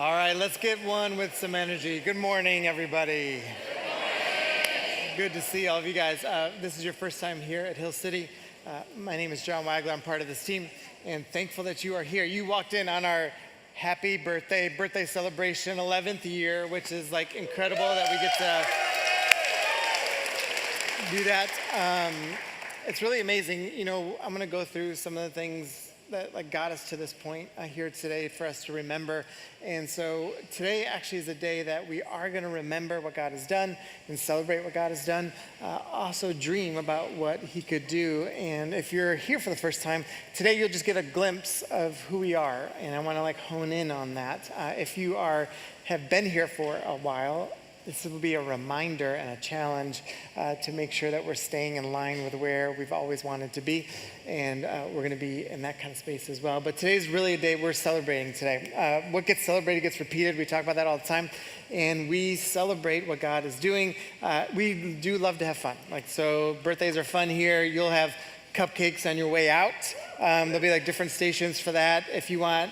All right, let's get one with some energy. Good morning, everybody. Good to see all of you guys. This is your first time here at Hill City. My name is John Wagler. I'm part of this team, and thankful that you are here. You walked in on our happy birthday celebration, 11th year, which is like incredible that we get to do that. It's really amazing. You know, I'm going to go through some of the things that like got us to this point here today for us to remember. And so today actually is a day that we are going to remember what God has done and celebrate what God has done. Also dream about what he could do. And if you're here for the first time, today you'll just get a glimpse of who we are. And I want to like hone in on that. If you have been here for a while, this will be a reminder and a challenge to make sure that we're staying in line with where we've always wanted to be. And we're going to be in that kind of space as well. But today's really a day we're celebrating today. What gets celebrated gets repeated. We talk about that all the time. And we celebrate what God is doing. We do love to have fun. So birthdays are fun here. You'll have cupcakes on your way out. There'll be like different stations for that. If you want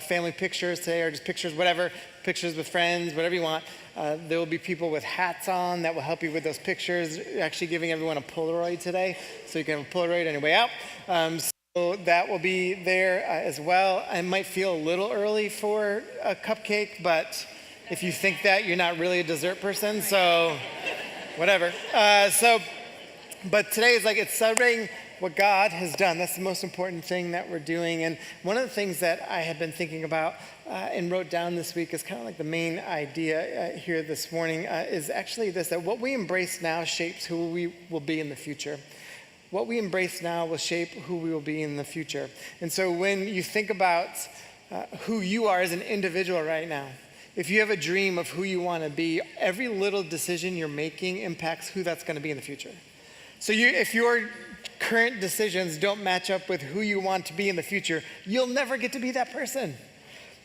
family pictures today or just pictures, whatever, pictures with friends, whatever you want. There will be people with hats on that will help you with those pictures. Actually giving everyone a Polaroid today, so you can have a Polaroid on your way out. So that will be there as well. It might feel a little early for a cupcake, but if you think that, you're not really a dessert person, so whatever. But today is it's celebrating what God has done. That's the most important thing that we're doing. And one of the things that I have been thinking about and wrote down this week is kind of like the main idea here this morning is actually this, that what we embrace now shapes who we will be in the future. What we embrace now will shape who we will be in the future. And so when you think about who you are as an individual right now, if you have a dream of who you want to be, every little decision you're making impacts who that's going to be in the future. So if your current decisions don't match up with who you want to be in the future, you'll never get to be that person.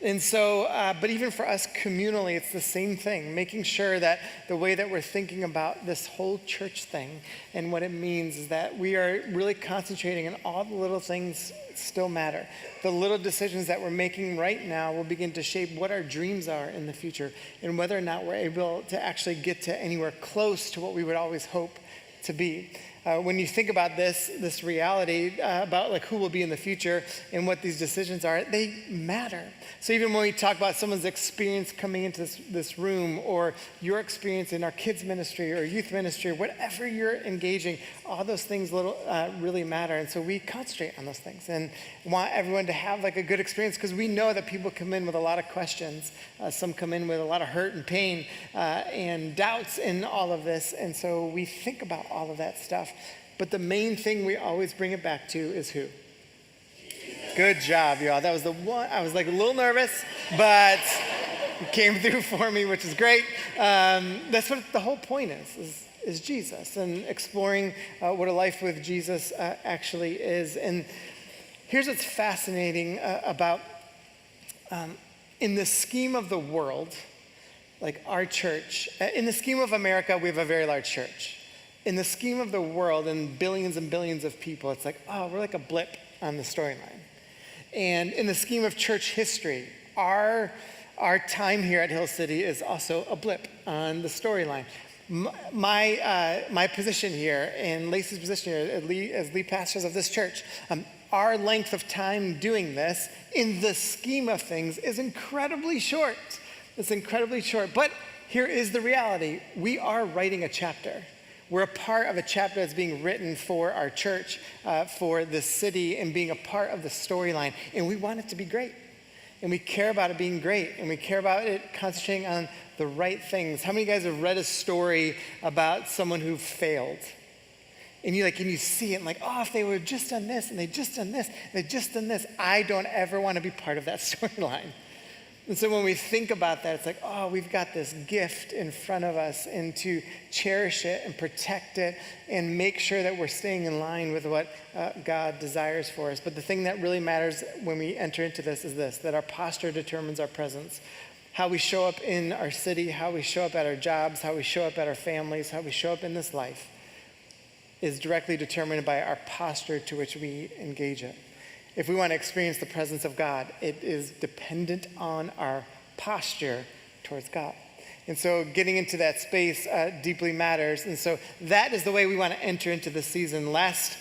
And so, but even for us communally, it's the same thing, making sure that the way that we're thinking about this whole church thing and what it means is that we are really concentrating on all the little things still matter. The little decisions that we're making right now will begin to shape what our dreams are in the future and whether or not we're able to actually get to anywhere close to what we would always hope to be. When you think about this reality about who will be in the future and what these decisions are, they matter. So even when we talk about someone's experience coming into this room or your experience in our kids ministry or youth ministry, or whatever you're engaging, all those things really matter. And so we concentrate on those things and want everyone to have a good experience because we know that people come in with a lot of questions. Some come in with a lot of hurt and pain and doubts in all of this. And so we think about all of that stuff. But the main thing we always bring it back to is who? Good job, y'all. That was the one. I was a little nervous, but it came through for me, which is great. That's what the whole point is Jesus and exploring what a life with Jesus actually is. And here's what's fascinating about in the scheme of the world, our church, in the scheme of America, we have a very large church. In the scheme of the world and billions of people, it's we're like a blip on the storyline. And in the scheme of church history, our time here at Hill City is also a blip on the storyline. My position here and Lacey's position here as lead pastors of this church, our length of time doing this in the scheme of things is incredibly short. It's incredibly short. But here is the reality. We are writing a chapter. We're a part of a chapter that's being written for our church, for the city, and being a part of the storyline. And we want it to be great. And we care about it being great. And we care about it concentrating on the right things. How many of you guys have read a story about someone who failed? And you see it and if they would have just done this, and they just done this, and they just done this. I don't ever want to be part of that storyline. And so when we think about that, it's we've got this gift in front of us, and to cherish it and protect it and make sure that we're staying in line with what God desires for us. But the thing that really matters when we enter into this is this, that our posture determines our presence. How we show up in our city, how we show up at our jobs, how we show up at our families, how we show up in this life is directly determined by our posture to which we engage it. If we want to experience the presence of God, it is dependent on our posture towards God. And so getting into that space deeply matters. And so that is the way we want to enter into the season. Last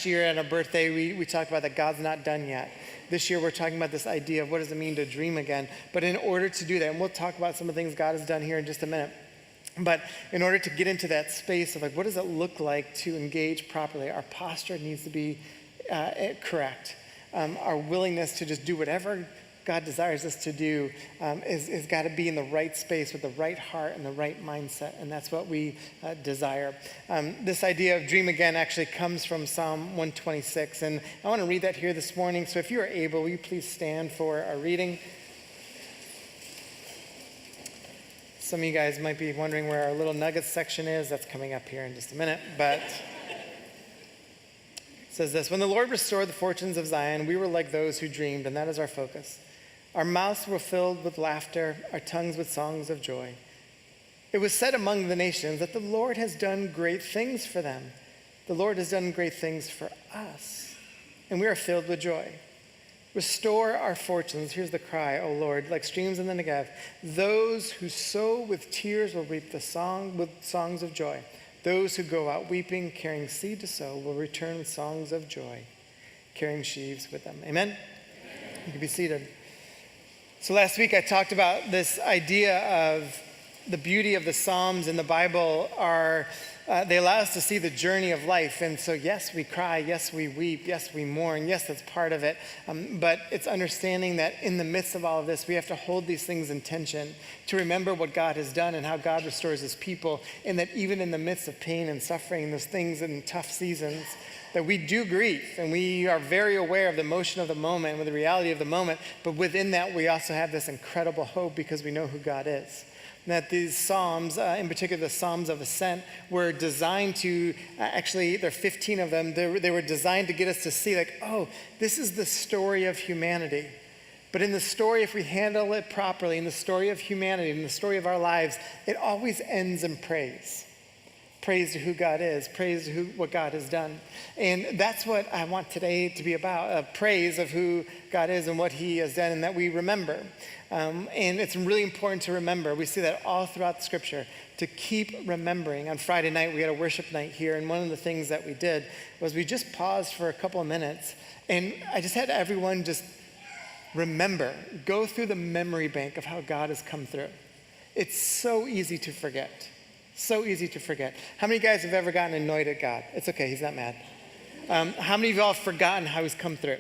year on our birthday, we talked about that God's not done yet. This year, we're talking about this idea of what does it mean to dream again. But in order to do that, and we'll talk about some of the things God has done here in just a minute, but in order to get into that space of like, what does it look like to engage properly? Our posture needs to be correct. Our willingness to just do whatever God desires us to do is got to be in the right space with the right heart and the right mindset, and that's what we desire. This idea of dream again actually comes from Psalm 126, and I want to read that here this morning. So if you are able, will you please stand for our reading? Some of you guys might be wondering where our little nuggets section is. That's coming up here in just a minute, but it says this: when the Lord restored the fortunes of Zion, we were like those who dreamed, and that is our focus. Our mouths were filled with laughter, our tongues with songs of joy. It was said among the nations that the Lord has done great things for them. The Lord has done great things for us, and we are filled with joy. Restore our fortunes. Here's the cry, O Lord, like streams in the Negev. Those who sow with tears will reap with songs of joy. Those who go out weeping, carrying seed to sow, will return with songs of joy, carrying sheaves with them. Amen? You can be seated. So last week I talked about this idea of the beauty of the Psalms in the Bible they allow us to see the journey of life. And so yes, we cry, yes, we weep, yes, we mourn, yes, that's part of it. But it's understanding that in the midst of all of this, we have to hold these things in tension to remember what God has done and how God restores his people. And that even in the midst of pain and suffering, those things in tough seasons, that we do grieve and we are very aware of the emotion of the moment and the reality of the moment. But within that, we also have this incredible hope because we know who God is. That these Psalms, in particular the Psalms of Ascent, were designed to, actually there are 15 of them, they were designed to get us to see like, oh, this is the story of humanity. But in the story, if we handle it properly, in the story of humanity, in the story of our lives, it always ends in praise. Praise to who God is, praise to what God has done. And that's what I want today to be about, praise of who God is and what he has done, and that we remember. And it's really important to remember. We see that all throughout the scripture, to keep remembering. On Friday night, we had a worship night here, and one of the things that we did was we just paused for a couple of minutes, and I just had everyone just remember, go through the memory bank of how God has come through. It's so easy to forget. So easy to forget. How many of you guys have ever gotten annoyed at God? It's okay, he's not mad. How many of y'all have forgotten how he's come through?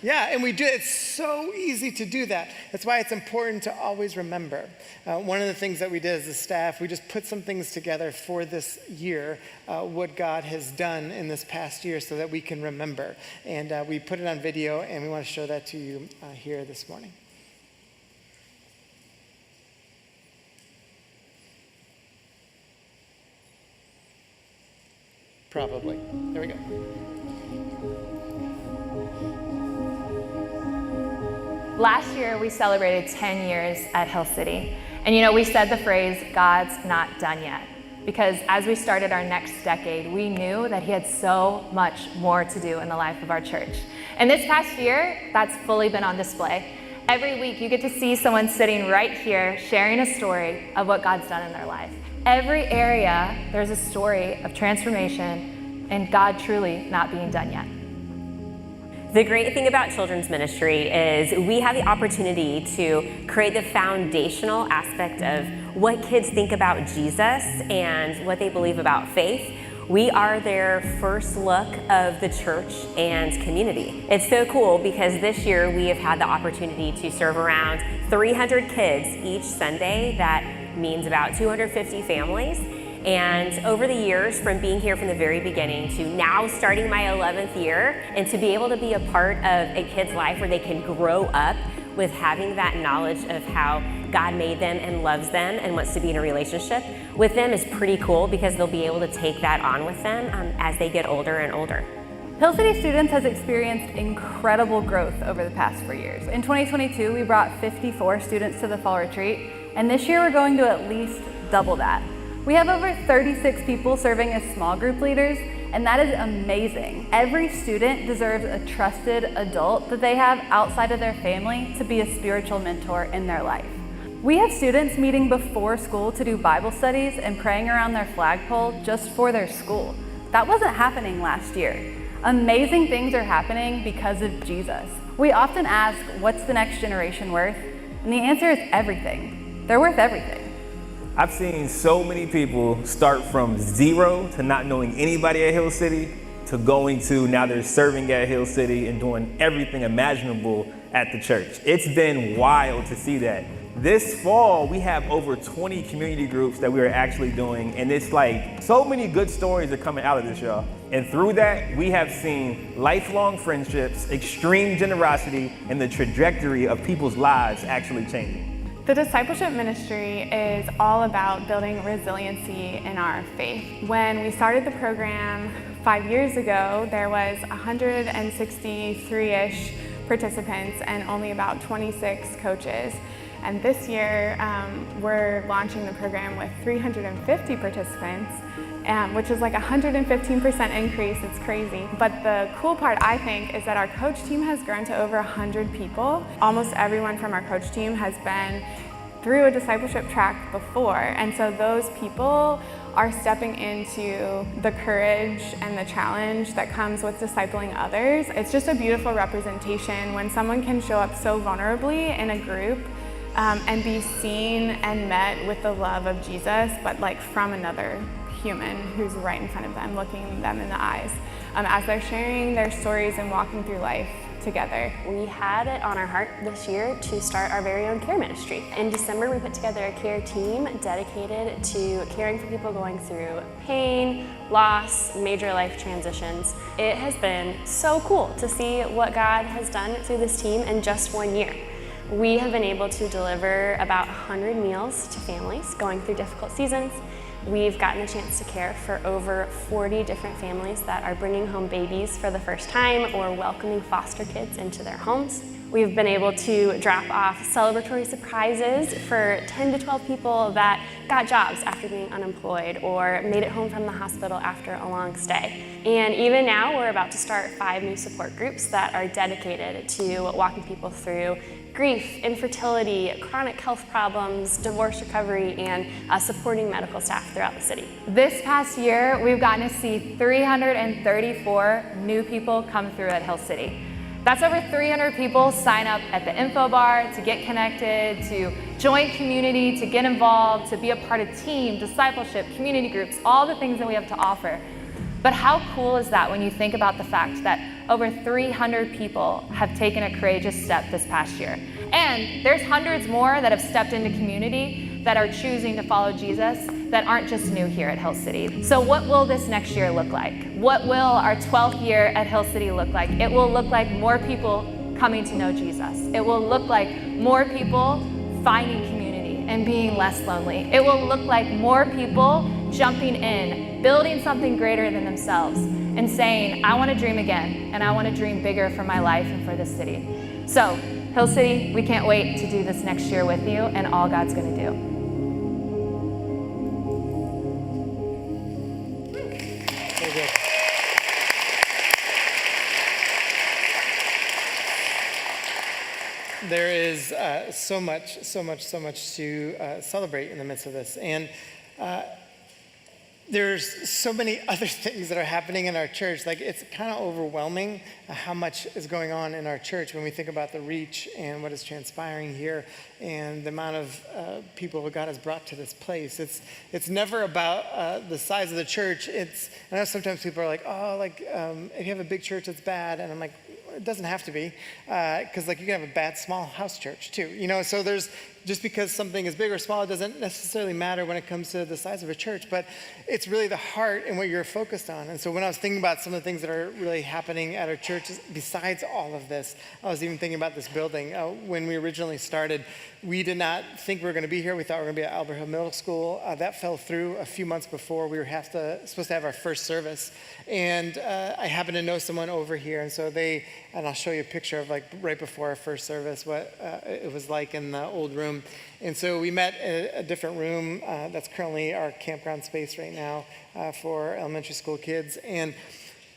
Yeah, and we do. It's so easy to do that. That's why it's important to always remember. One of the things that we did as a staff, we just put some things together for this year, what God has done in this past year so that we can remember. And we put it on video, and we want to show that to you here this morning. Probably. There we go. Last year, we celebrated 10 years at Hill City. And we said the phrase, God's not done yet. Because as we started our next decade, we knew that he had so much more to do in the life of our church. And this past year, that's fully been on display. Every week, you get to see someone sitting right here sharing a story of what God's done in their life. Every area, there's a story of transformation and God truly not being done yet. The great thing about children's ministry is we have the opportunity to create the foundational aspect of what kids think about Jesus and what they believe about faith. We are their first look of the church and community. It's so cool because this year we have had the opportunity to serve around 300 kids each Sunday. That means about 250 families. And over the years, from being here from the very beginning to now starting my 11th year, and to be able to be a part of a kid's life where they can grow up with having that knowledge of how God made them and loves them and wants to be in a relationship with them is pretty cool because they'll be able to take that on with them as they get older and older. Hill City Students has experienced incredible growth over the past 4 years. In 2022, we brought 54 students to the fall retreat, and this year we're going to at least double that. We have over 36 people serving as small group leaders, and that is amazing. Every student deserves a trusted adult that they have outside of their family to be a spiritual mentor in their life. We have students meeting before school to do Bible studies and praying around their flagpole just for their school. That wasn't happening last year. Amazing things are happening because of Jesus. We often ask, what's the next generation worth? And the answer is everything. They're worth everything. I've seen so many people start from zero to not knowing anybody at Hill City to going to now they're serving at Hill City and doing everything imaginable at the church. It's been wild to see that. This fall, we have over 20 community groups that we are actually doing, and it's like so many good stories are coming out of this, y'all. And through that, we have seen lifelong friendships, extreme generosity, and the trajectory of people's lives actually changing. The discipleship ministry is all about building resiliency in our faith. When we started the program 5 years ago, there was 163-ish participants and only about 26 coaches. And this year, we're launching the program with 350 participants, which is like a 115% increase. It's crazy. But the cool part, I think, is that our coach team has grown to over 100 people. Almost everyone from our coach team has been through a discipleship track before. And so those people are stepping into the courage and the challenge that comes with discipling others. It's just a beautiful representation when someone can show up so vulnerably in a group and be seen and met with the love of Jesus, but like from another human who's right in front of them, looking them in the eyes, as they're sharing their stories and walking through life together. We had it on our heart this year to start our very own care ministry. In December, we put together a care team dedicated to caring for people going through pain, loss, major life transitions. It has been so cool to see what God has done through this team in just 1 year. We have been able to deliver about 100 meals to families going through difficult seasons. We've gotten a chance to care for over 40 different families that are bringing home babies for the first time or welcoming foster kids into their homes. We've been able to drop off celebratory surprises for 10 to 12 people that got jobs after being unemployed or made it home from the hospital after a long stay. And even now, we're about to start 5 new support groups that are dedicated to walking people through grief, infertility, chronic health problems, divorce recovery, and supporting medical staff throughout the city. This past year, we've gotten to see 334 new people come through at Hill City. That's over 300 people sign up at the info bar to get connected, to join community, to get involved, to be a part of team, discipleship, community groups, all the things that we have to offer. But how cool is that when you think about the fact that over 300 people have taken a courageous step this past year? And there's hundreds more that have stepped into community that are choosing to follow Jesus that aren't just new here at Hill City. So what will this next year look like? What will our 12th year at Hill City look like? It will look like more people coming to know Jesus. It will look like more people finding community and being less lonely. It will look like more people jumping in, building something greater than themselves, and saying, I want to dream again, and I want to dream bigger for my life and for this city. So, Hill City, we can't wait to do this next year with you and all God's going to do. So good. There is so much to celebrate in the midst of this. And there's so many other things that are happening in our church. Like, it's kind of overwhelming how much is going on in our church when we think about the reach and what is transpiring here and the amount of people that God has brought to this place. It's never about the size of the church. I know sometimes people are like, if you have a big church, it's bad. And I'm like, it doesn't have to be, because you can have a bad small house church too. So just because something is big or small, it doesn't necessarily matter when it comes to the size of a church, but it's really the heart and what you're focused on. And so when I was thinking about some of the things that are really happening at our church, besides all of this, I was even thinking about this building. When we originally started, we did not think we were going to be here. We thought we were going to be at Albert Hill Middle School. That fell through a few months before we were supposed to have our first service. And I happen to know someone over here, and so and I'll show you a picture of right before our first service, what it was like in the old room. room. And so we met in a different room that's currently our campground space right now for elementary school kids. And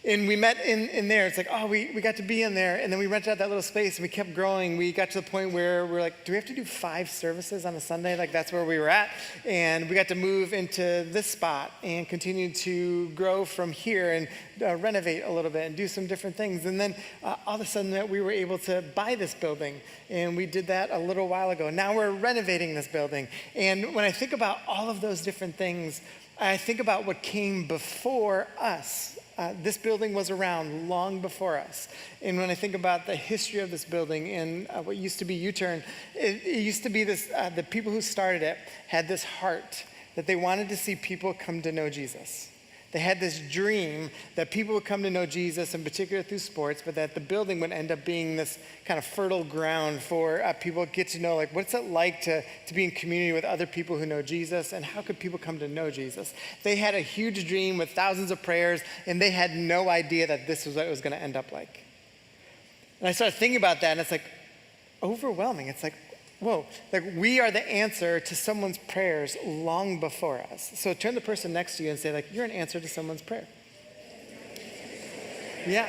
we met in there. It's like, oh, we got to be in there. And then we rented out that little space and we kept growing. We got to the point where we're like, do we have to do 5 services on a Sunday? Like, that's where we were at. And we got to move into this spot and continue to grow from here and renovate a little bit and do some different things. And then all of a sudden we were able to buy this building. And we did that a little while ago. Now we're renovating this building. And when I think about all of those different things, I think about what came before us. This building was around long before us. And when I think about the history of this building and what used to be U-Turn, it used to be this, the people who started it had this heart that they wanted to see people come to know Jesus. They had this dream that people would come to know Jesus, in particular through sports, but that the building would end up being this kind of fertile ground for people to get to know, like, what's it like to be in community with other people who know Jesus, and how could people come to know Jesus? They had a huge dream with thousands of prayers, and they had no idea that this was what it was going to end up like. And I started thinking about that, and it's like overwhelming. It's like, whoa, like we are the answer to someone's prayers long before us. So turn the person next to you and say, like, you're an answer to someone's prayer. Yeah.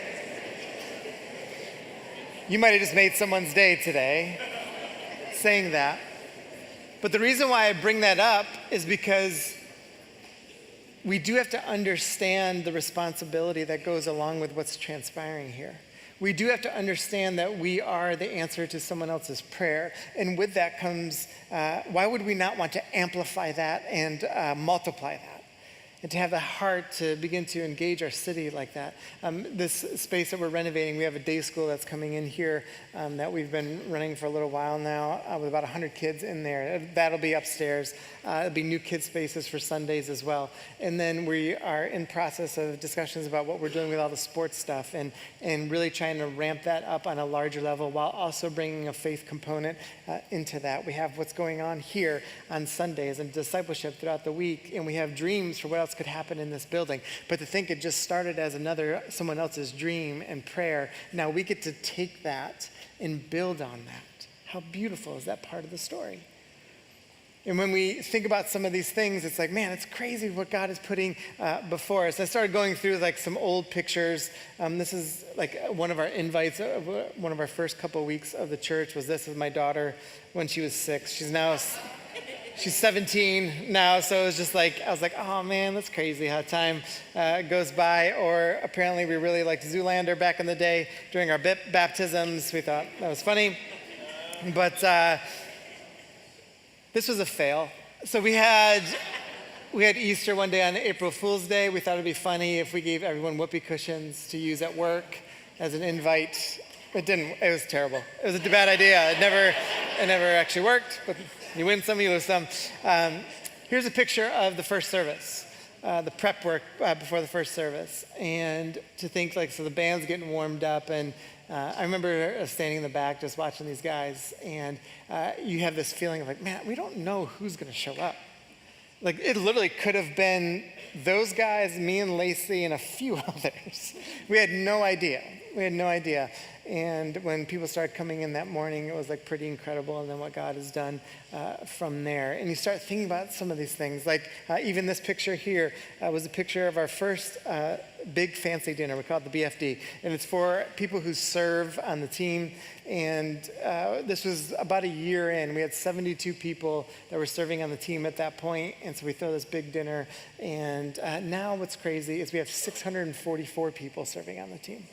You might have just made someone's day today saying that. But the reason why I bring that up is because we do have to understand the responsibility that goes along with what's transpiring here. We do have to understand that we are the answer to someone else's prayer. And with that comes, why would we not want to amplify that and multiply that? And to have the heart to begin to engage our city like that. This space that we're renovating, we have a day school that's coming in here that we've been running for a little while now with about 100 kids in there. That'll be upstairs. It'll be new kid spaces for Sundays as well. And then we are in process of discussions about what we're doing with all the sports stuff and really trying to ramp that up on a larger level while also bringing a faith component into that. We have what's going on here on Sundays and discipleship throughout the week, and we have dreams for what else could happen in this building. But to think it just started as someone else's dream and prayer, now we get to take that and build on that. How beautiful is that part of the story? And when we think about some of these things, it's like, man, it's crazy what God is putting before us. I started going through like some old pictures. This is like one of our invites, one of our first couple weeks of the church was this with my daughter when she was 6. She's 17 now, so it was just like, I was like, oh man, that's crazy how time goes by. Or apparently we really liked Zoolander back in the day during our baptisms. We thought that was funny. But this was a fail. So we had Easter one day on April Fool's Day. We thought it'd be funny if we gave everyone whoopee cushions to use at work as an invite. It didn't, it was terrible. It was a bad idea. It never actually worked, but you win some, you lose some. Here's a picture of the first service, the prep work before the first service. And to think like, so the band's getting warmed up, and I remember standing in the back just watching these guys, and you have this feeling of like, man, we don't know who's gonna show up. Like it literally could have been those guys, me and Lacey, and a few others. We had no idea. And when people started coming in that morning, it was like pretty incredible. And then what God has done from there. And you start thinking about some of these things. Like even this picture here was a picture of our first big fancy dinner. We call it the BFD. And it's for people who serve on the team. And this was about a year in. We had 72 people that were serving on the team at that point. And so we throw this big dinner. And now what's crazy is we have 644 people serving on the team.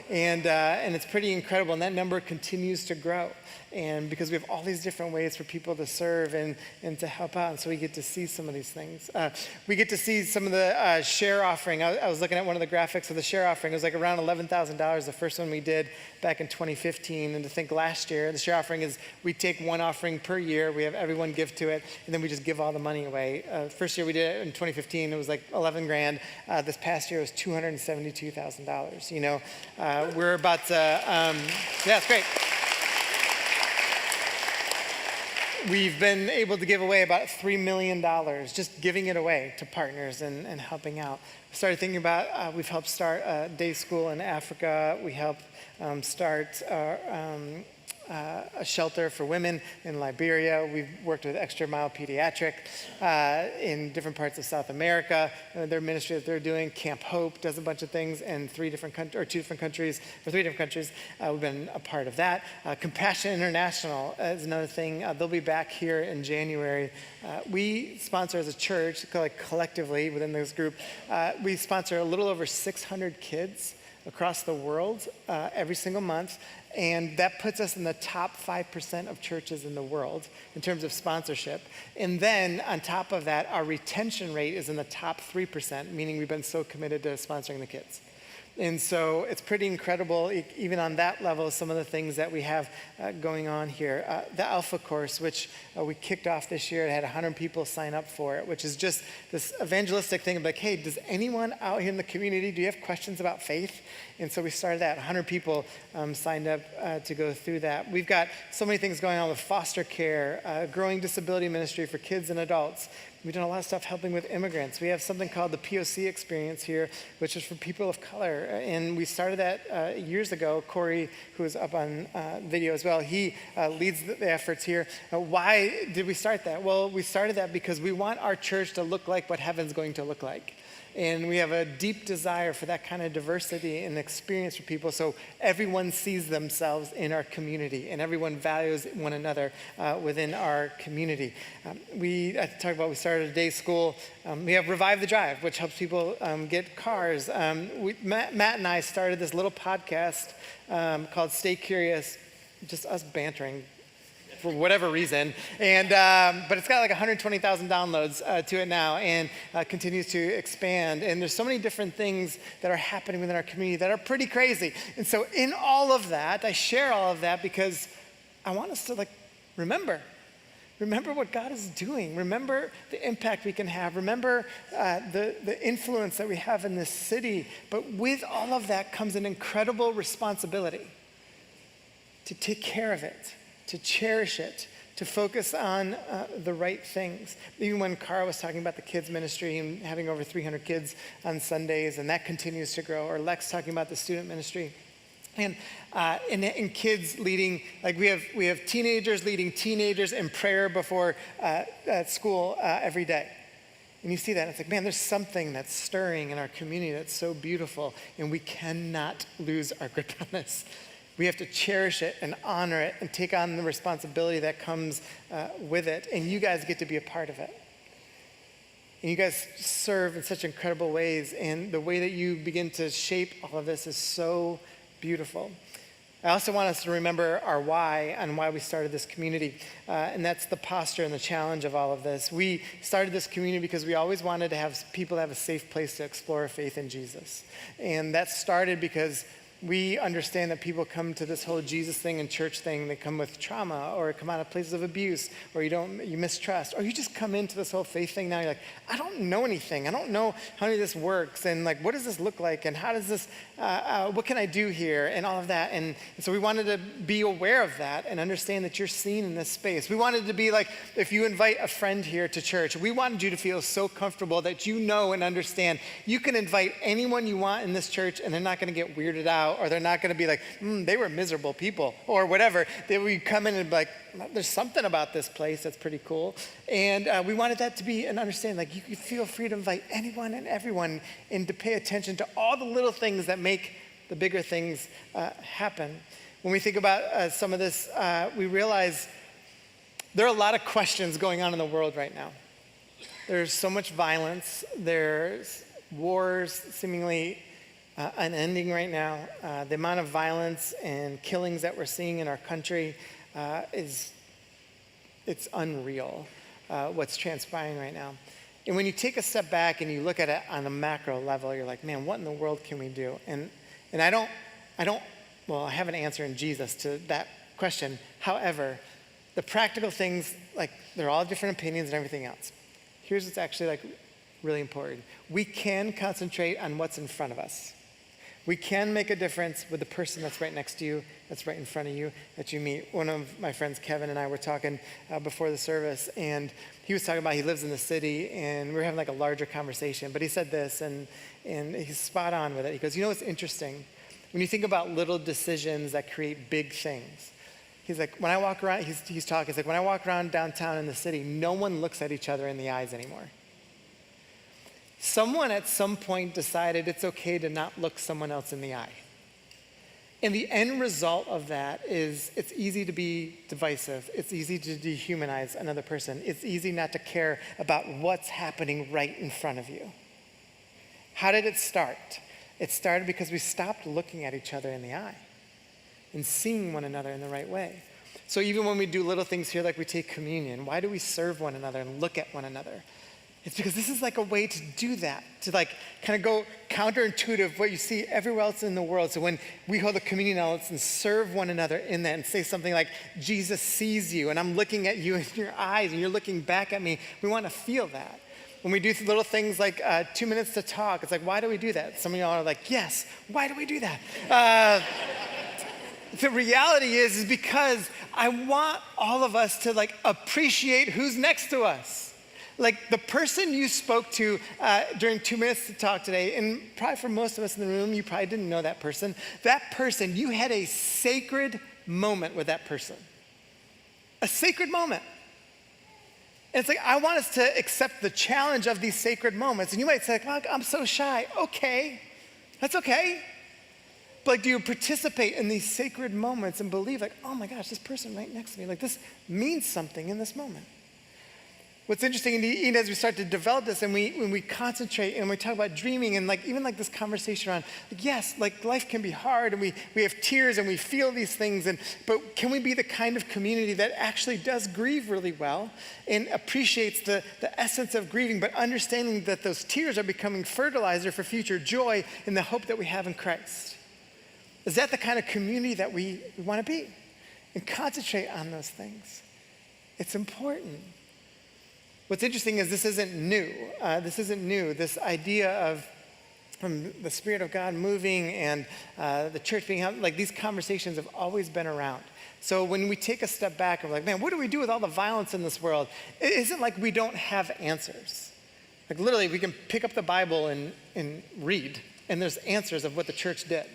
And it's pretty incredible, and that number continues to grow. And because we have all these different ways for people to serve and to help out, and so we get to see some of these things. We get to see some of the share offering. I was looking at one of the graphics of the share offering. It was like around $11,000, the first one we did back in 2015. And to think last year, the share offering is we take one offering per year, we have everyone give to it, and then we just give all the money away. First year we did it in 2015, it was like 11 grand. This past year was $272,000. You know, we're about to, yeah, it's great. We've been able to give away about $3 million, just giving it away to partners and helping out. We started thinking about, we've helped start a day school in Africa. We helped start a shelter for women in Liberia. We've worked with Extra Mile Pediatric in different parts of South America. Their ministry that they're doing, Camp Hope, does a bunch of things in 3 different countries. We've been a part of that. Compassion International is another thing. They'll be back here in January. We sponsor as a church, collectively within this group, we sponsor a little over 600 kids across the world every single month. And that puts us in the top 5% of churches in the world in terms of sponsorship. And then on top of that, our retention rate is in the top 3%, meaning we've been so committed to sponsoring the kids. And so it's pretty incredible, even on that level, some of the things that we have going on here. The Alpha course, which we kicked off this year, it had 100 people sign up for it, which is just this evangelistic thing of like, hey, does anyone out here in the community, do you have questions about faith? And so we started that. 100 people signed up to go through that. We've got so many things going on with foster care, growing disability ministry for kids and adults. We've done a lot of stuff helping with immigrants. We have something called the POC experience here, which is for people of color. And we started that years ago. Corey, who is up on video as well, he leads the efforts here. Why did we start that? Well, we started that because we want our church to look like what heaven's going to look like. And we have a deep desire for that kind of diversity and experience for people so everyone sees themselves in our community and everyone values one another within our community. We started a day school. We have Revive the Drive, which helps people get cars. Matt and I started this little podcast called Stay Curious, just us bantering for whatever reason, and but it's got like 120,000 downloads to it now, and continues to expand. And there's so many different things that are happening within our community that are pretty crazy. And so in all of that, I share all of that because I want us to remember what God is doing. Remember the impact we can have. Remember the influence that we have in this city. But with all of that comes an incredible responsibility to take care of it, to cherish it, to focus on the right things. Even when Cara was talking about the kids ministry and having over 300 kids on Sundays, and that continues to grow, or Lex talking about the student ministry. And kids leading, we have teenagers leading teenagers in prayer before at school every day. And you see that, and it's like, man, there's something that's stirring in our community that's so beautiful, and we cannot lose our grip on this. We have to cherish it and honor it and take on the responsibility that comes with it. And you guys get to be a part of it. And you guys serve in such incredible ways. And the way that you begin to shape all of this is so beautiful. I also want us to remember our why and why we started this community. And that's the posture and the challenge of all of this. We started this community because we always wanted to have people have a safe place to explore faith in Jesus. And that started because we understand that people come to this whole Jesus thing and church thing, they come with trauma or come out of places of abuse, or you mistrust, or you just come into this whole faith thing now, you're like, I don't know anything. I don't know how any of this works, and what does this look like, and how does this, what can I do here, and all of that. And so we wanted to be aware of that and understand that you're seen in this space. We wanted to be like, if you invite a friend here to church, we wanted you to feel so comfortable that you know and understand you can invite anyone you want in this church and they're not going to get weirded out, or they're not going to be like, they were miserable people, or whatever. They would come in and be like, there's something about this place that's pretty cool. And we wanted that to be an understanding, you feel free to invite anyone and everyone and to pay attention to all the little things that make the bigger things happen. When we think about some of this, we realize there are a lot of questions going on in the world right now. There's so much violence. There's wars seemingly unending right now. The amount of violence and killings that we're seeing in our country it's unreal, what's transpiring right now. And when you take a step back and you look at it on a macro level, you're like, man, what in the world can we do? And I have an answer in Jesus to that question. However, the practical things, they're all different opinions and everything else. Here's what's actually really important. We can concentrate on what's in front of us. We can make a difference with the person that's right next to you, that's right in front of you, that you meet. One of my friends, Kevin, and I were talking before the service, and he was talking about he lives in the city, and we were having a larger conversation. But he said this, and he's spot on with it. He goes, what's interesting? When you think about little decisions that create big things, He's like, when I walk around, he's talking, he's like, when I walk around downtown in the city, no one looks at each other in the eyes anymore. Someone at some point decided it's okay to not look someone else in the eye. And the end result of that is it's easy to be divisive. It's easy to dehumanize another person. It's easy not to care about what's happening right in front of you. How did it start? It started because we stopped looking at each other in the eye and seeing one another in the right way. So even when we do little things here, like we take communion, why do we serve one another and look at one another? It's because this is like a way to do that, to like kind of go counterintuitive what you see everywhere else in the world. So when we hold the communion elements and serve one another in that and say something like, Jesus sees you and I'm looking at you in your eyes and you're looking back at me, we want to feel that. When we do little things like 2 minutes to talk, it's like, why do we do that? Some of y'all are like, yes, why do we do that? The reality is because I want all of us to like appreciate who's next to us. Like the person you spoke to during 2 minutes to talk today, and probably for most of us in the room, you probably didn't know that person. That person, you had a sacred moment with that person. A sacred moment. And it's like, I want us to accept the challenge of these sacred moments. And you might say, like, I'm so shy. Okay, that's okay. But like, do you participate in these sacred moments and believe like, oh my gosh, this person right next to me, like this means something in this moment. What's interesting, and as we start to develop this and when we concentrate and we talk about dreaming and like even like this conversation around, like, yes, like life can be hard and we have tears and we feel these things, but can we be the kind of community that actually does grieve really well and appreciates the essence of grieving, but understanding that those tears are becoming fertilizer for future joy in the hope that we have in Christ? Is that the kind of community that we want to be? And concentrate on those things. It's important. What's interesting is this isn't new. This idea of from the Spirit of God moving and the church being, like these conversations have always been around. So when we take a step back and we're like, man, what do we do with all the violence in this world? It isn't like we don't have answers. Like literally we can pick up the Bible and read, and there's answers of what the church did.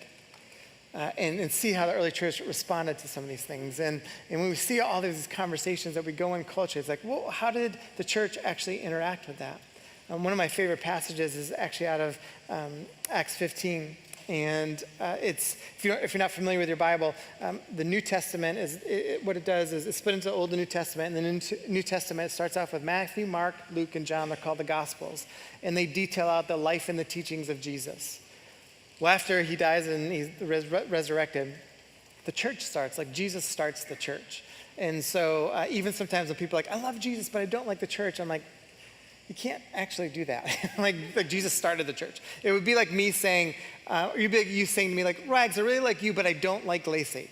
And see how the early church responded to some of these things. And when we see all these conversations that we go in culture, it's like, well, how did the church actually interact with that? One of my favorite passages is actually out of Acts 15. And it's, if you're not familiar with your Bible, the New Testament what it does is it's split into the Old and New Testament. And the New Testament starts off with Matthew, Mark, Luke, and John. They're called the Gospels. And they detail out the life and the teachings of Jesus. Well, after he dies and he's resurrected, the church starts. Like Jesus starts the church. And so even sometimes when people are like, I love Jesus, but I don't like the church, I'm like, you can't actually do that. like Jesus started the church. It would be like me saying, it'd be like you saying to me, like, Rags, I really like you, but I don't like Lacey.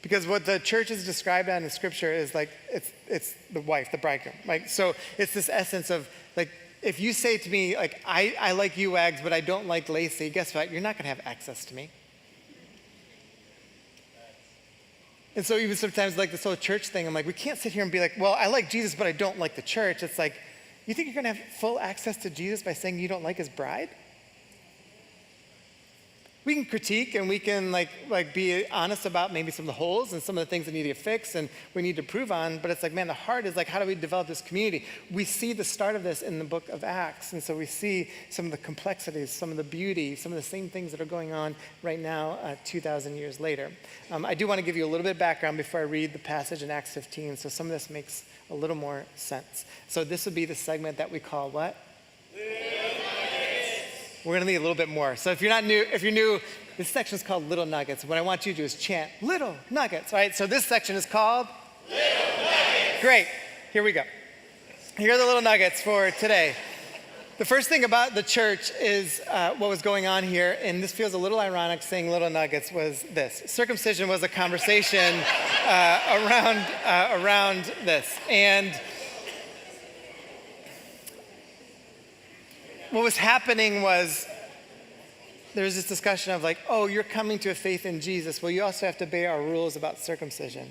Because what the church is described on in Scripture is like, it's the wife, the bridegroom. Like, so it's this essence of like, if you say to me, like, I like you, Wags, but I don't like Lacey, guess what? You're not going to have access to me. And so even sometimes like this whole church thing, I'm like, we can't sit here and be like, well, I like Jesus, but I don't like the church. It's like, you think you're going to have full access to Jesus by saying you don't like his bride? We can critique and we can like be honest about maybe some of the holes and some of the things that need to get fixed and we need to improve on, but it's like, man, the heart is like, how do we develop this community? We see the start of this in the book of Acts, and so we see some of the complexities, some of the beauty, some of the same things that are going on right now 2,000 years later. I do want to give you a little bit of background before I read the passage in Acts 15, so some of this makes a little more sense. So this would be the segment that we call what? We're going to need a little bit more. So if you're new, this section is called Little Nuggets. What I want you to do is chant Little Nuggets, all right? So this section is called Little Nuggets. Great. Here we go. Here are the little nuggets for today. The first thing about the church is what was going on here, and this feels a little ironic saying little nuggets, was this. Circumcision was a conversation around this. And what was happening was there was this discussion of like, oh, you're coming to a faith in Jesus. Well, you also have to obey our rules about circumcision.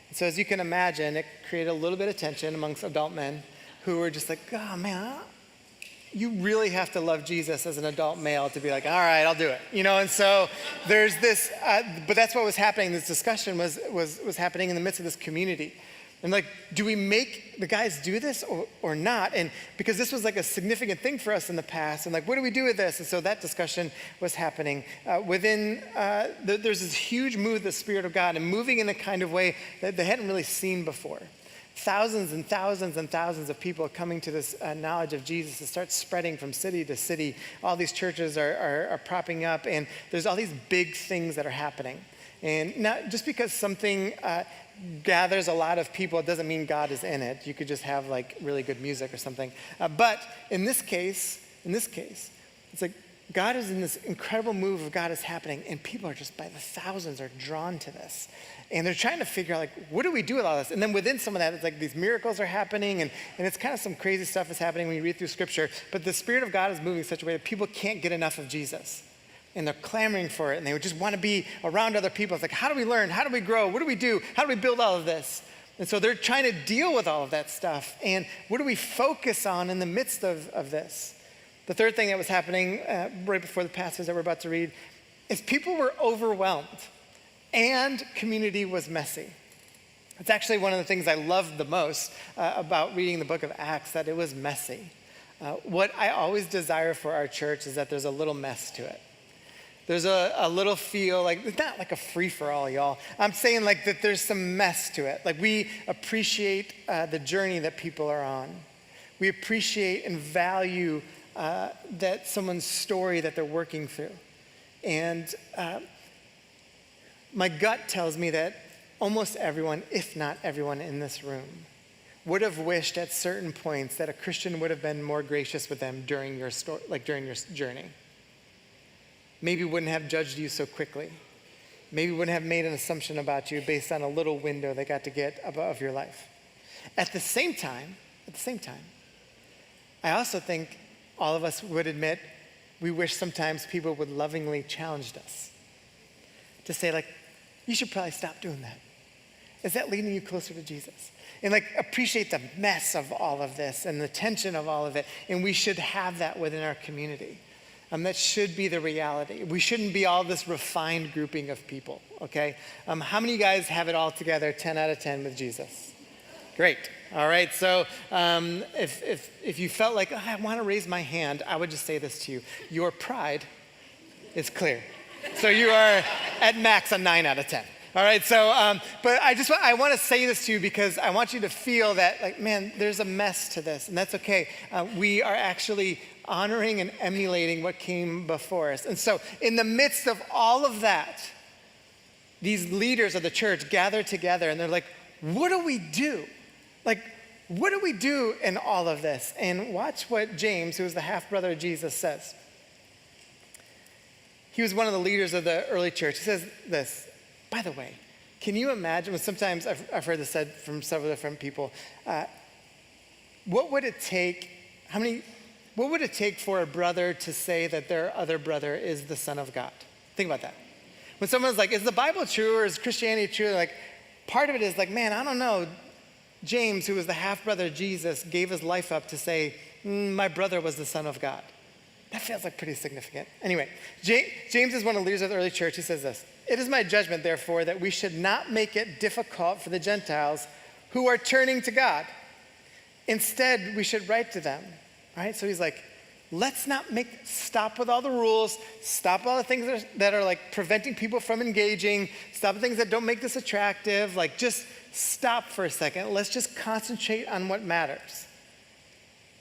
And so as you can imagine, it created a little bit of tension amongst adult men who were just like, oh man, you really have to love Jesus as an adult male to be like, all right, I'll do it. And so there's this, but that's what was happening. This discussion was happening in the midst of this community. And like, do we make the guys do this or not? And because this was like a significant thing for us in the past, and like, what do we do with this? And so that discussion was happening. There's this huge move of the Spirit of God and moving in a kind of way that they hadn't really seen before. Thousands and thousands and thousands of people coming to this knowledge of Jesus. It starts spreading from city to city. All these churches are propping up, and there's all these big things that are happening. And not just because something gathers a lot of people, it doesn't mean God is in it. You could just have like really good music or something. But in this case, it's like God is in this incredible move of God is happening, and people are just by the thousands are drawn to this. And they're trying to figure out, like, what do we do with all this? And then within some of that, it's like these miracles are happening, and it's kind of some crazy stuff is happening when you read through Scripture. But the Spirit of God is moving in such a way that people can't get enough of Jesus. And they're clamoring for it, and they would just want to be around other people. It's like, how do we learn? How do we grow? What do we do? How do we build all of this? And so they're trying to deal with all of that stuff. And what do we focus on in the midst of this? The third thing that was happening right before the passage that we're about to read is people were overwhelmed, and community was messy. It's actually one of the things I loved the most about reading the book of Acts, that it was messy. What I always desire for our church is that there's a little mess to it. There's a little feel, like, it's not like a free-for-all, y'all. I'm saying like that there's some mess to it. Like, we appreciate the journey that people are on. We appreciate and value that someone's story that they're working through. And my gut tells me that almost everyone, if not everyone in this room, would have wished at certain points that a Christian would have been more gracious with them during your story, like during your journey. Maybe wouldn't have judged you so quickly. Maybe wouldn't have made an assumption about you based on a little window they got to get of your life. At the same time, I also think all of us would admit we wish sometimes people would lovingly challenge us to say, like, you should probably stop doing that. Is that leading you closer to Jesus? And like, appreciate the mess of all of this and the tension of all of it. And we should have that within our community. That should be the reality. We shouldn't be all this refined grouping of people, okay? How many of you guys have it all together, 10 out of 10 with Jesus? Great. All right, so if you felt like, I want to raise my hand, I would just say this to you. Your pride is clear. So you are at max a 9 out of 10. All right, so, but I want to say this to you because I want you to feel that, like, man, there's a mess to this, and that's okay. We are actually honoring and emulating what came before us. And so in the midst of all of that, these leaders of the church gather together, and they're like, what do we do? Like, what do we do in all of this? And watch what James, who is the half-brother of Jesus, says. He was one of the leaders of the early church. He says this, by the way, can you imagine, sometimes I've heard this said from several different people, what would it take for a brother to say that their other brother is the Son of God? Think about that. When someone's like, is the Bible true or is Christianity true? Like, part of it is like, man, I don't know. James, who was the half-brother of Jesus, gave his life up to say, my brother was the Son of God. That feels like pretty significant. Anyway, James is one of the leaders of the early church. He says this, it is my judgment, therefore, that we should not make it difficult for the Gentiles who are turning to God. Instead, we should write to them, right? So he's like, let's not stop with all the rules, stop all the things that are like preventing people from engaging, stop the things that don't make this attractive, like just stop for a second. Let's just concentrate on what matters.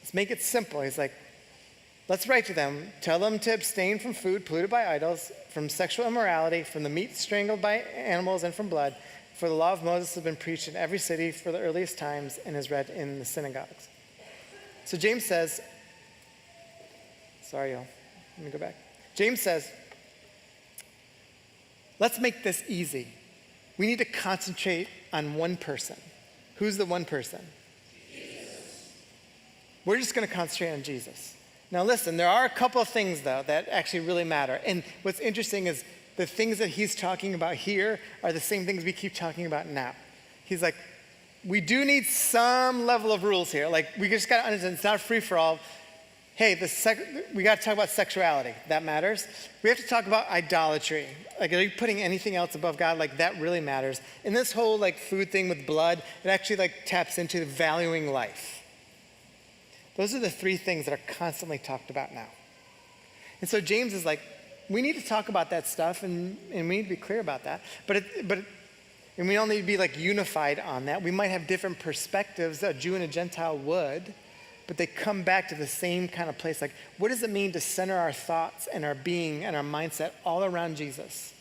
Let's make it simple. He's like, let's write to them, tell them to abstain from food polluted by idols, from sexual immorality, from the meat strangled by animals, and from blood. For the law of Moses has been preached in every city for the earliest times and is read in the synagogues. So James says, sorry, y'all, let me go back. James says, let's make this easy. We need to concentrate on one person. Who's the one person? Jesus. We're just going to concentrate on Jesus. Now listen, there are a couple of things, though, that actually really matter. And what's interesting is the things that he's talking about here are the same things we keep talking about now. He's like, we do need some level of rules here. Like, we just got to understand it's not free for all. hey, we got to talk about sexuality. That matters. We have to talk about idolatry. Like, are you putting anything else above God? Like, that really matters. And this whole like food thing with blood, it actually like taps into valuing life. Those are the three things that are constantly talked about now. And so James is like, we need to talk about that stuff, and we need to be clear about that. And we all need to be like unified on that. We might have different perspectives, a Jew and a Gentile would, but they come back to the same kind of place. Like, what does it mean to center our thoughts and our being and our mindset all around Jesus?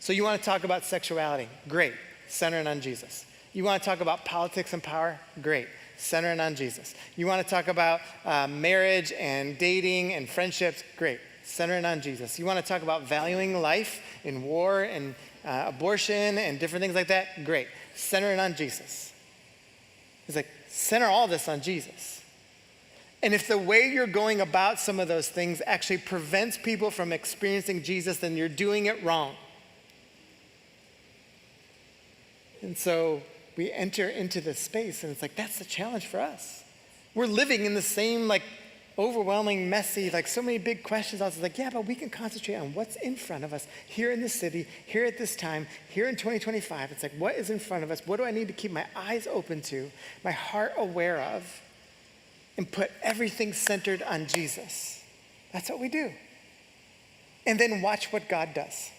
So you want to talk about sexuality? Great. Center it on Jesus. You want to talk about politics and power? Great. Center it on Jesus. You want to talk about marriage and dating and friendships? Great. Center it on Jesus. You want to talk about valuing life in war and abortion and different things like that? Great. Center it on Jesus. He's like, center all this on Jesus. And if the way you're going about some of those things actually prevents people from experiencing Jesus, then you're doing it wrong. And so we enter into this space, and it's like, that's the challenge for us. We're living in the same like overwhelming, messy, like so many big questions. I was like, yeah, but we can concentrate on what's in front of us here in the city, here at this time, here in 2025. It's like, what is in front of us? What do I need to keep my eyes open to, my heart aware of, and put everything centered on Jesus? That's what we do. And then watch what God does.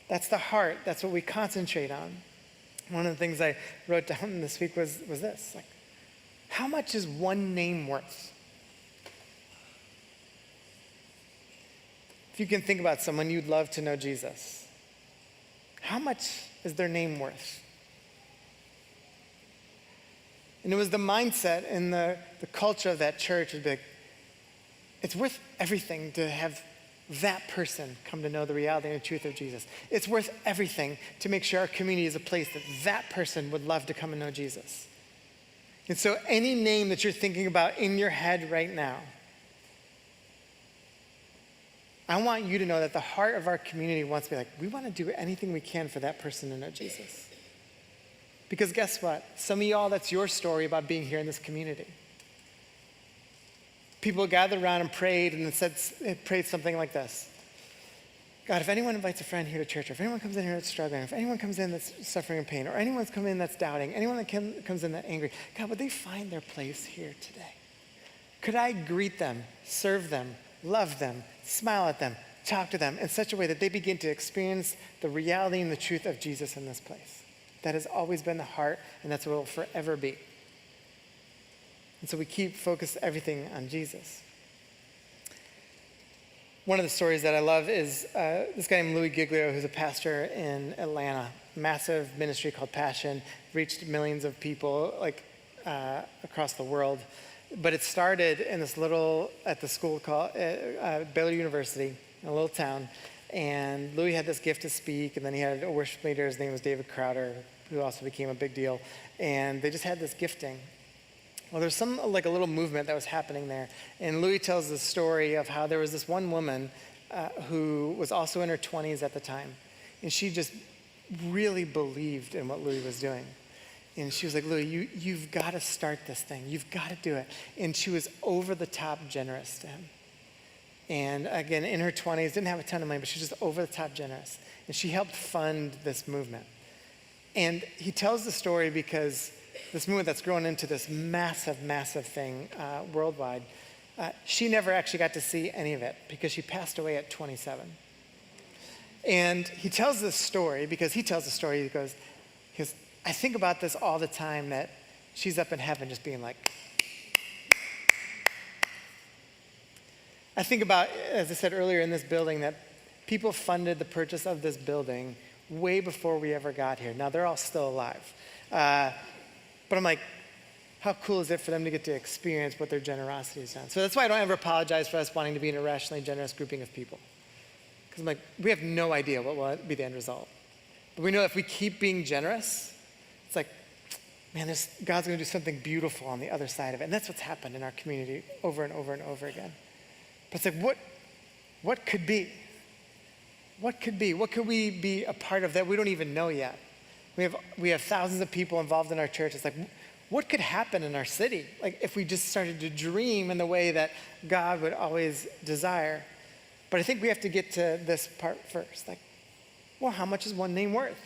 That's the heart. That's what we concentrate on. One of the things I wrote down this week was this, like, how much is one name worth? If you can think about someone you'd love to know Jesus, how much is their name worth? And it was the mindset and the culture of that church would be like, it's worth everything to have that person come to know the reality and the truth of Jesus. It's worth everything to make sure our community is a place that that person would love to come and know Jesus. And so any name that you're thinking about in your head right now, I want you to know that the heart of our community wants to be like, we want to do anything we can for that person to know Jesus. Because guess what? Some of y'all, that's your story about being here in this community. People gathered around and prayed, and it prayed something like this. God, if anyone invites a friend here to church, or if anyone comes in here that's struggling, if anyone comes in that's suffering and pain, or anyone's come in that's doubting, anyone that comes in that's angry, God, would they find their place here today? Could I greet them, serve them, love them, smile at them, talk to them in such a way that they begin to experience the reality and the truth of Jesus in this place? That has always been the heart, and that's what it will forever be. And so we keep focused everything on Jesus. One of the stories that I love is this guy named Louis Giglio, who's a pastor in Atlanta. Massive ministry called Passion, reached millions of people across the world. But it started in at the school called Baylor University, in a little town. And Louis had this gift to speak, and then he had a worship leader. His name was David Crowder, who also became a big deal. And they just had this gifting. Well, there's a little movement that was happening there. And Louis tells the story of how there was this one woman who was also in her 20s at the time. And she just really believed in what Louis was doing. And she was like, Louis, you've got to start this thing. You've got to do it. And she was over the top generous to him. And again, in her 20s, didn't have a ton of money, but she was just over the top generous. And she helped fund this movement. And he tells the story because this movement that's grown into this massive, massive thing worldwide, she never actually got to see any of it because she passed away at 27. And he tells this story because he goes, I think about this all the time, that she's up in heaven just being like, I think about, as I said earlier in this building, that people funded the purchase of this building way before we ever got here. Now, they're all still alive. But I'm like, how cool is it for them to get to experience what their generosity has done? So that's why I don't ever apologize for us wanting to be an irrationally generous grouping of people. Because I'm like, we have no idea what will be the end result. But we know if we keep being generous, it's like, man, God's going to do something beautiful on the other side of it. And that's what's happened in our community over and over and over again. But it's like, what could be? What could be? What could we be a part of that we don't even know yet? We have thousands of people involved in our church. It's like, what could happen in our city? Like if we just started to dream in the way that God would always desire. But I think we have to get to this part first. Like, well, how much is one name worth?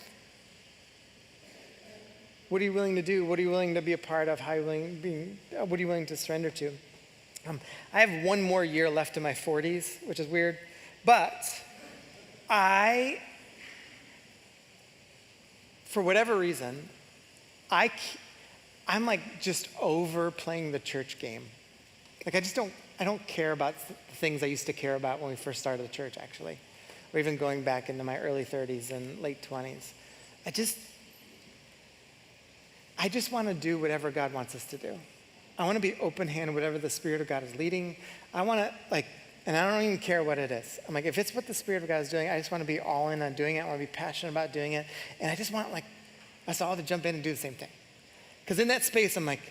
What are you willing to do? What are you willing to be a part of? What are you willing to surrender to? I have one more year left in my 40s, which is weird. But for whatever reason, I'm like just over playing the church game. Like I don't care about the things I used to care about when we first started the church, actually. Or even going back into my early 30s and late 20s. I just want to do whatever God wants us to do. I want to be open-handed, whatever the Spirit of God is leading. I want to and I don't even care what it is. I'm like, if it's what the Spirit of God is doing, I just want to be all in on doing it. I want to be passionate about doing it. And I just want us all to jump in and do the same thing. Because in that space, I'm like,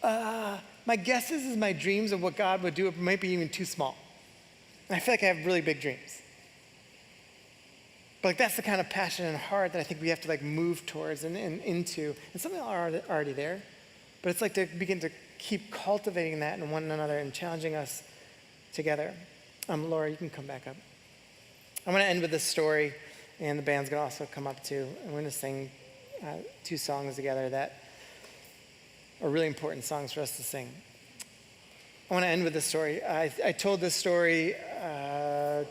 my guess is my dreams of what God would do might be even too small. And I feel like I have really big dreams. But that's the kind of passion and heart that I think we have to move towards and into. And some of them are already there. But it's like to begin to keep cultivating that in one another and challenging us together. Laura, you can come back up. I'm going to end with this story, and the band's going to also come up too. And we're going to sing 2 songs together that are really important songs for us to sing. I want to end with this story. I told this story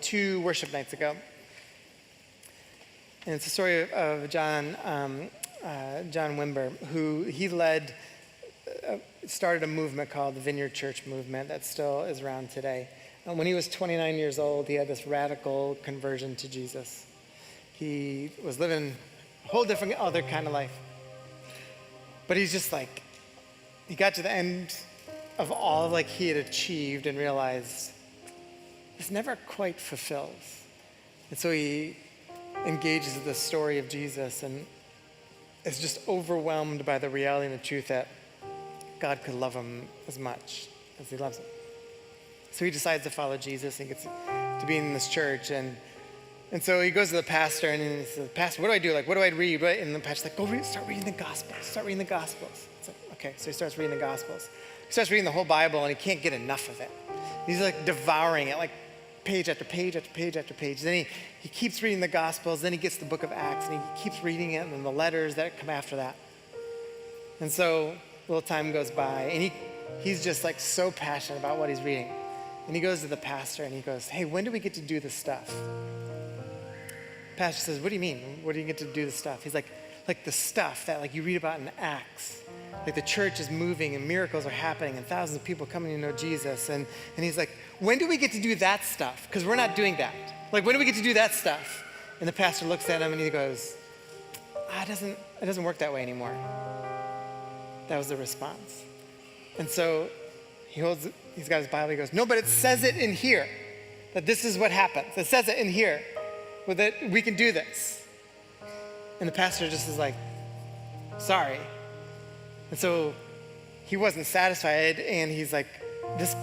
2 worship nights ago. And it's the story of John Wimber, who he started a movement called the Vineyard Church Movement that still is around today. And when he was 29 years old, he had this radical conversion to Jesus. He was living a whole different other kind of life. But he's just he got to the end of all he had achieved and realized this never quite fulfills. And so he engages in the story of Jesus and is just overwhelmed by the reality and the truth that God could love him as much as he loves him. So he decides to follow Jesus and gets to be in this church. And so he goes to the pastor and he says, Pastor, what do I do? What do I read? And the pastor's like, start reading the Gospels. Start reading the Gospels. It's like, okay, so he starts reading the Gospels. He starts reading the whole Bible and he can't get enough of it. He's devouring it, page after page after page after page. Then he keeps reading the Gospels. Then he gets the book of Acts and he keeps reading it and then the letters that come after that. And so a little time goes by and he's just so passionate about what he's reading. And he goes to the pastor and he goes, hey, when do we get to do this stuff? Pastor says, what do you mean? What do you get to do this stuff? He's like the stuff that you read about in Acts. The church is moving and miracles are happening and thousands of people coming to know Jesus. And he's like, when do we get to do that stuff? Because we're not doing that. When do we get to do that stuff? And the pastor looks at him and he goes, it doesn't work that way anymore. That was the response. And so he's got his Bible, he goes, no, but it says it in here, that this is what happens. It says it in here, that we can do this. And the pastor just is like, sorry. And so he wasn't satisfied, and he's like, this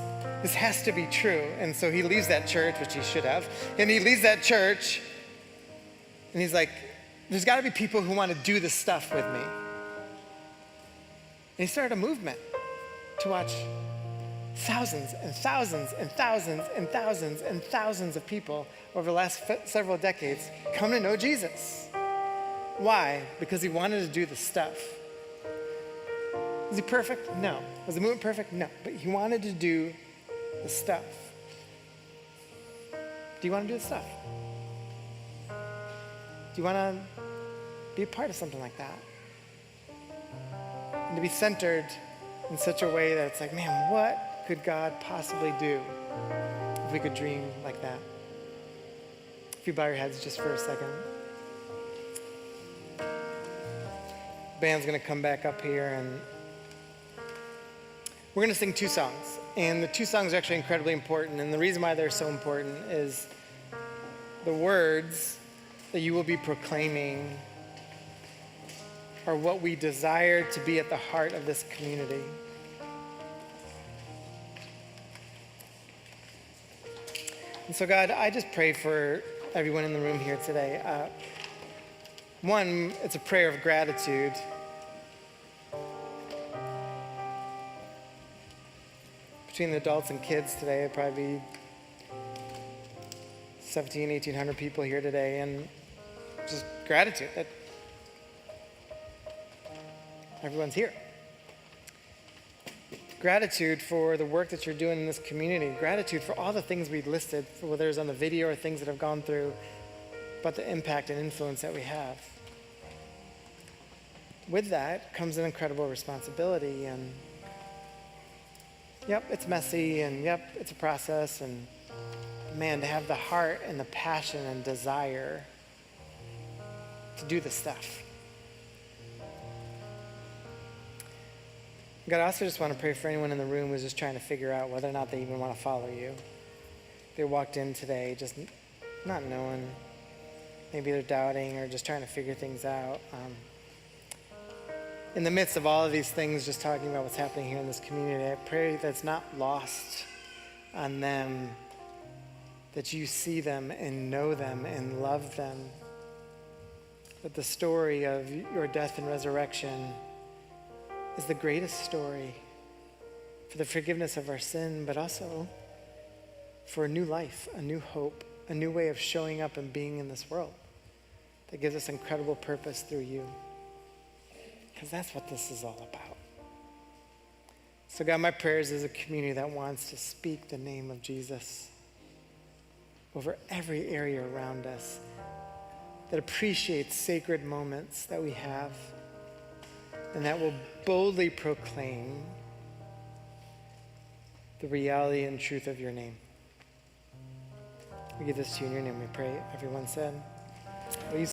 has to be true. And so he leaves that church, which he should have, and he leaves that church, and he's like, there's got to be people who want to do this stuff with me. And he started a movement to watch thousands and thousands and thousands and thousands and thousands of people over the last several decades come to know Jesus. Why? Because he wanted to do the stuff. Was he perfect? No. Was the movement perfect? No. But he wanted to do the stuff. Do you want to do the stuff? Do you want to be a part of something like that? And to be centered in such a way that it's like, man, what could God possibly do if we could dream like that? If you bow your heads just for a second. Band's going to come back up here and we're going to sing 2 songs. And the 2 songs are actually incredibly important. And the reason why they're so important is the words that you will be proclaiming are what we desire to be at the heart of this community. And so God, I just pray for everyone in the room here today. One, it's a prayer of gratitude between the adults and kids today, it'd probably be 1,800 people here today, and just gratitude that everyone's here. Gratitude for the work that you're doing in this community. Gratitude for all the things we listed, whether it's on the video or things that have gone through, but the impact and influence that we have. With that comes an incredible responsibility, and yep, it's messy, and yep, it's a process, and man, to have the heart and the passion and desire to do the stuff. God, I also just want to pray for anyone in the room who's just trying to figure out whether or not they even want to follow you. They walked in today just not knowing. Maybe they're doubting or just trying to figure things out. In the midst of all of these things, just talking about what's happening here in this community, I pray that it's not lost on them, that you see them and know them and love them. That the story of your death and resurrection is the greatest story for the forgiveness of our sin, but also for a new life, a new hope, a new way of showing up and being in this world that gives us incredible purpose through you. Because that's what this is all about. So God, my prayers is a community that wants to speak the name of Jesus over every area around us, that appreciates sacred moments that we have, and that will boldly proclaim the reality and truth of your name. We give this to you in your name, we pray. Everyone said,